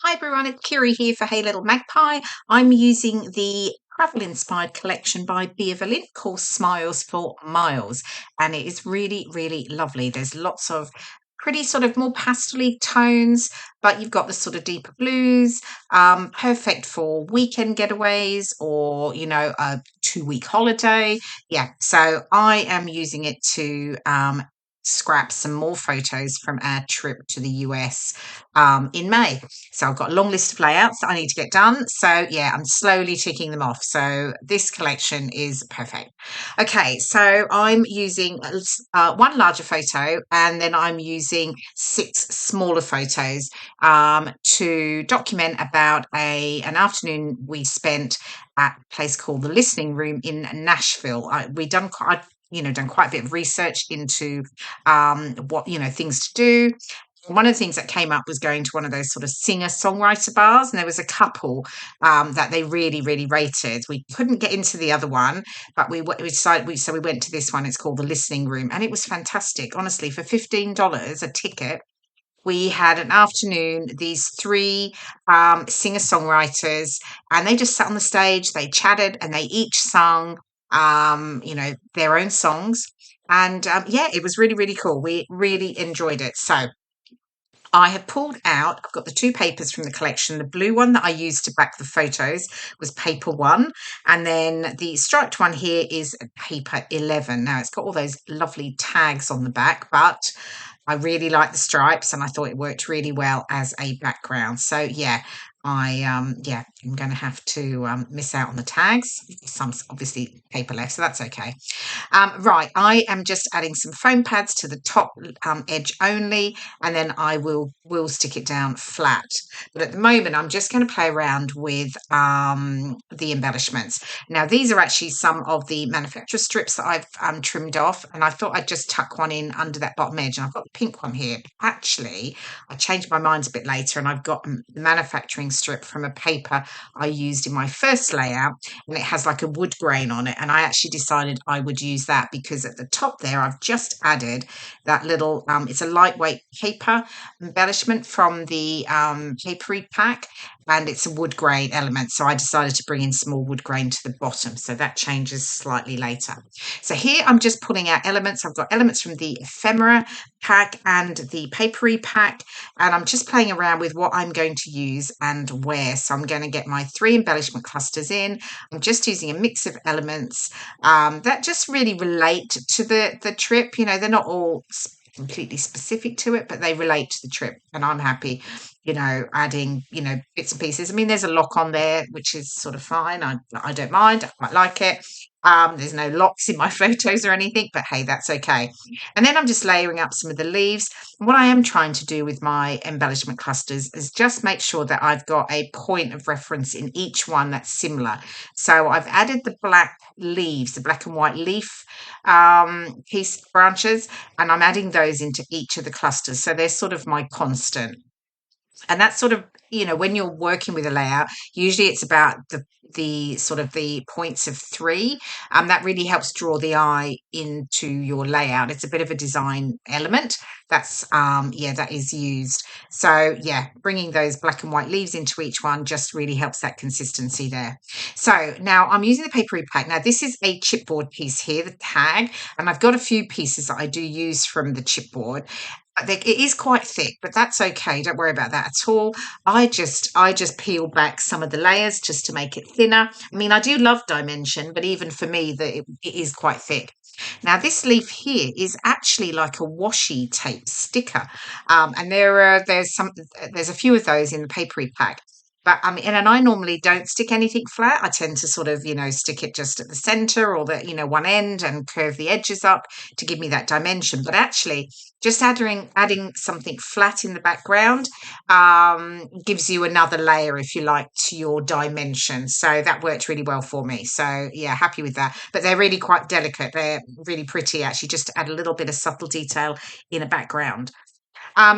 Hi everyone, it's KIREI here for Hey Little Magpie. I'm using the travel inspired collection by Bea Valint called Smiles for Miles, and it is really, really lovely. There's lots of pretty sort of more pastel tones, but you've got the sort of deeper blues, perfect for weekend getaways or, a 2 week holiday. Yeah, so I am using it to scrap some more photos from our trip to the US in May. So I've got a long list of layouts that I need to get done. So yeah, I'm slowly ticking them off. So this collection is perfect. Okay, so I'm using one larger photo and then I'm using 6 smaller photos to document about an afternoon we spent at a place called the Listening Room in Nashville. We done quite done quite a bit of research into what things to do. One of the things that came up was going to one of those sort of singer-songwriter bars, and there was a couple that they really, really rated. We couldn't get into the other one, but we decided so we went to this one. It's called the Listening Room, and it was fantastic. Honestly, for $15 a ticket, we had an afternoon. These three singer-songwriters, and they just sat on the stage. They chatted, and they each sung, their own songs. And yeah, it was really, really cool. We really enjoyed it. So I have pulled out, I've got the 2 papers from the collection. The blue one that I used to back the photos was paper 1. And then the striped one here is paper 11. Now it's got all those lovely tags on the back, but I really like the stripes and I thought it worked really well as a background. So yeah, I'm going to have to miss out on the tags. Some obviously paper left, so that's okay. Right, I am just adding some foam pads to the top edge only, and then I will stick it down flat. But at the moment, I'm just going to play around with the embellishments. Now, these are actually some of the manufacturer strips that I've trimmed off, and I thought I'd just tuck one in under that bottom edge. And I've got the pink one here. Actually, I changed my mind a bit later, and I've got the manufacturing strip from a paper I used in my first layout, and it has like a wood grain on it. And I actually decided I would use that because at the top there, I've just added that little, it's a lightweight paper embellishment from the Paperie Pack, and it's a wood grain element. So I decided to bring in some more wood grain to the bottom. So that changes slightly later. So here I'm just pulling out elements. I've got elements from the Ephemera pack and the Paperie Pack, and I'm just playing around with what I'm going to use and where. So I'm going to get my 3 embellishment clusters in. I'm just using a mix of elements that just really relate to the trip. They're not all completely specific to it, but they relate to the trip, and I'm happy adding bits and pieces. I mean, there's a lock on there, which is sort of fine. I don't mind. I quite like it. There's no locks in my photos or anything, but hey, that's okay. And then I'm just layering up some of the leaves. What I am trying to do with my embellishment clusters is just make sure that I've got a point of reference in each one that's similar. So I've added the black leaves, the black and white leaf piece branches, and I'm adding those into each of the clusters. So they're sort of my constant. And that's sort of, when you're working with a layout, usually it's about the sort of the points of 3. That really helps draw the eye into your layout. It's a bit of a design element that's that is used. So yeah, bringing those black and white leaves into each one just really helps that consistency there. So now I'm using the Paperie Pack. Now this is a chipboard piece here, the tag, and I've got a few pieces that I do use from the chipboard. It is quite thick, but that's okay. Don't worry about that at all. I just peel back some of the layers just to make it thinner. I mean, I do love dimension, but even for me, it is quite thick. Now, this leaf here is actually like a washi tape sticker, and there's a few of those in the Papery Pack. But and I normally don't stick anything flat. I tend to sort of, stick it just at the center or the, one end and curve the edges up to give me that dimension. But actually, just adding something flat in the background gives you another layer, if you like, to your dimension. So that worked really well for me. So yeah, happy with that. But they're really quite delicate. They're really pretty, actually, just to add a little bit of subtle detail in a background.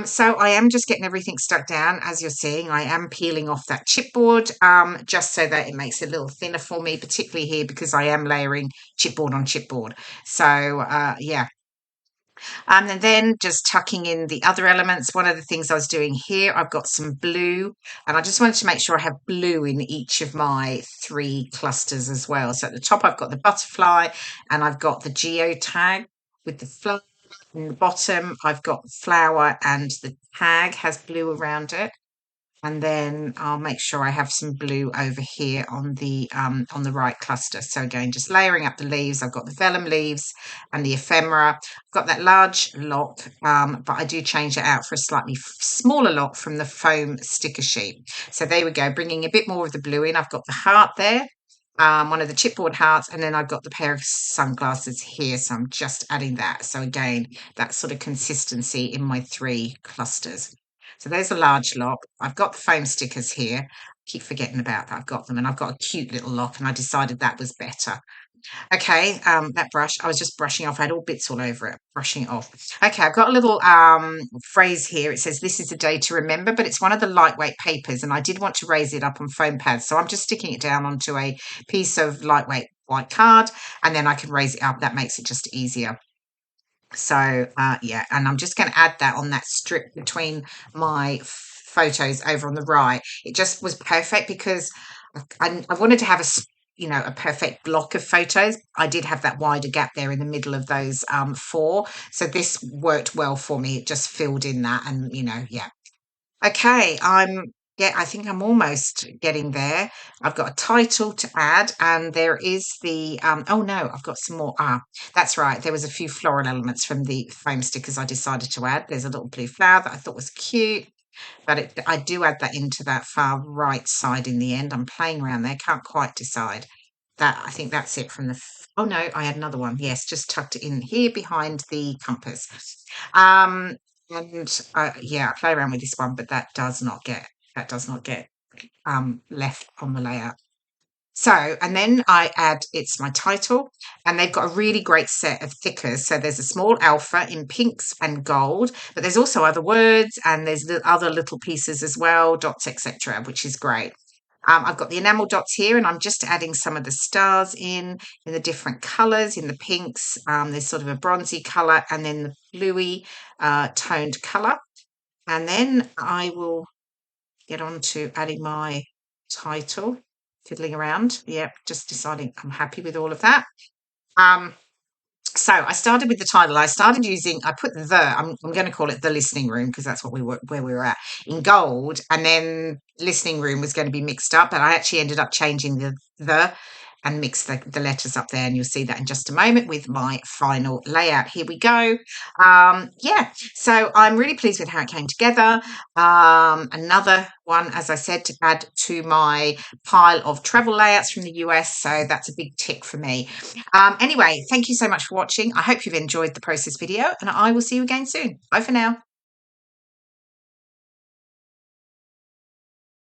So I am just getting everything stuck down. As you're seeing, I am peeling off that chipboard just so that it makes it a little thinner for me, particularly here because I am layering chipboard on chipboard. So yeah. And then just tucking in the other elements. One of the things I was doing here, I've got some blue, and I just wanted to make sure I have blue in each of my 3 clusters as well. So at the top, I've got the butterfly, and I've got the geo tag with the flower. In the bottom, I've got the flower, and the tag has blue around it. And then I'll make sure I have some blue over here on the right cluster. So again, just layering up the leaves. I've got the vellum leaves and the ephemera. I've got that large lock, but I do change it out for a slightly smaller lock from the foam sticker sheet. So there we go, bringing a bit more of the blue in. I've got the heart there. One of the chipboard hearts, and then I've got the pair of sunglasses here, so I'm just adding that. So again, that sort of consistency in my 3 clusters. So there's a large lock. I've got the foam stickers here. I keep forgetting about that. I've got them, and I've got a cute little lock, and I decided that was better. Okay, that brush, I was just brushing off. I had all bits all over it, brushing it off. Okay, I've got a little phrase here. It says, "This is a day to remember," but it's one of the lightweight papers, and I did want to raise it up on foam pads. So I'm just sticking it down onto a piece of lightweight white card, and then I can raise it up. That makes it just easier. So, yeah, and I'm just going to add that on that strip between my photos over on the right. It just was perfect because I wanted to have a perfect block of photos. I did have that wider gap there in the middle of those 4. So this worked well for me. It just filled in that and, yeah. Okay, I think I'm almost getting there. I've got a title to add, and there is the oh no, I've got some more. That's right. There was a few floral elements from the foam stickers I decided to add. There's a little blue flower that I thought was cute, but I do add that into that far right side in the end. I'm playing around there, can't quite decide. That I think that's it from the. Oh no, I had another one. Yes, just tucked it in here behind the compass. Um, and yeah, I play around with this one, but that does not get left on the layout. So, and then I add, it's my title, and they've got a really great set of thickers. So there's a small alpha in pinks and gold, but there's also other words, and there's the other little pieces as well, dots, etc., which is great. I've got the enamel dots here, and I'm just adding some of the stars in the different colours, in the pinks. There's sort of a bronzy colour, and then the bluey toned colour. And then I will get on to adding my title, fiddling around. Yep, just deciding I'm happy with all of that. So I started with the title. I put I'm going to call it the listening room because that's where we were at, in gold, and then listening room was going to be mixed up, but I actually ended up changing the and mix the letters up there, and you'll see that in just a moment with my final layout. Here we go. Yeah, so I'm really pleased with how it came together. Another one, as I said, to add to my pile of travel layouts from the US, so that's a big tick for me. Anyway, thank you so much for watching. I hope you've enjoyed the process video, and I will see you again soon. Bye for now.